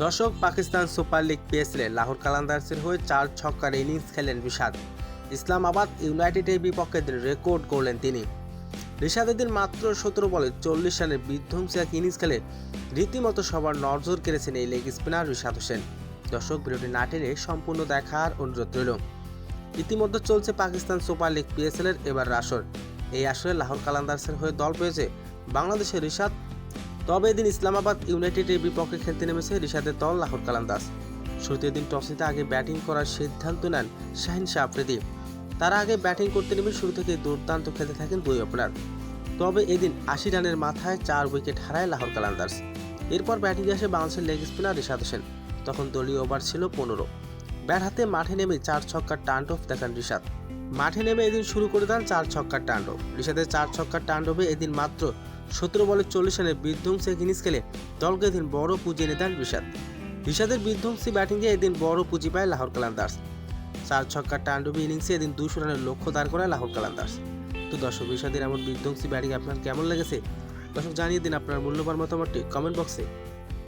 দর্শক, Pakistan super league পিএসএলে Lahore কালান্দার্সের হয়ে 4 ছক্কার innings খেলেন রিশাদ। ইসলামাবাদ ইউনাইটেডের বিপক্ষে রেকর্ড করলেন তিনি। রিশাদ এদিন মাত্র 17 বলে 40 রানের বিধ্বংসী এক ইনিংস খেলে রীতিমতো সবার নজর কেড়েছেন এই লেগ স্পিনার রিশাদ হোসেন। দর্শক, ভিডিওটি না টেনে সম্পূর্ণ দেখার অনুরোধ রইল। ইতিমধ্যে চলছে পাকিস্তান সুপার লিগ পিএসএলের এবার আসর। এই আসরে লাহোর কালান্দার্সের হয়ে দল পেয়েছে বাংলাদেশের রিশাদ। তবে এদিন ইসলামাবাদ ইউনাইটেডের বিপক্ষে খেলতে নেমেছে রিশাদের দল লাহোর কালান্দার্স। শুরুতে এদিন টস জিতে আগে ব্যাটিং করার সিদ্ধান্ত নেন শাহিন শাহ আফ্রিদি। তারা আগে ব্যাটিং করতে নেমে শুরু থেকে দুর্দান্ত খেলতে থাকেন দুই ওপেনার। তবে এদিন 80 রানের মাথায় 4 উইকেট হারায় লাহোর কালান্দার্স। এরপর ব্যাটিংয়ে আসে বাংলাদেশের লেগ স্পিনার রিশাদ হোসেন। তখন দলীয় ওভার ছিল 15। ব্যাট হাতে মাঠে নেমে 4 ছক্কার টান্ডব দেখান রিশাদ। মাঠে নেমে এদিন শুরু করে দেন 4 ছক্কার টান্ডব। রিশাদের 4 ছক্কার টান্ডবে এদিন মাত্র 17 বলে 40 রানের বিধ্বংসী এক ইনিংস খেলে দলকে এদিন বড় পুঁজি এনে দেন রিশাদ। রিশাদের বিধ্বংসী ব্যাটিংয়ে এদিন বড় পুঁজি পায় লাহোর কালান্দার্স। 4 ছক্কার টান্ডবী ইনিংসে এদিন 200 রানের লক্ষ্য দাঁড় করায় লাহোর কালান্দার্স। তো দর্শক, রিশাদের এমন বিধ্বংসী ব্যাটিং আপনার কেমন লেগেছে? দর্শক, জানিয়ে দিন আপনার মূল্যবান মতামতটি কমেন্ট বক্সে।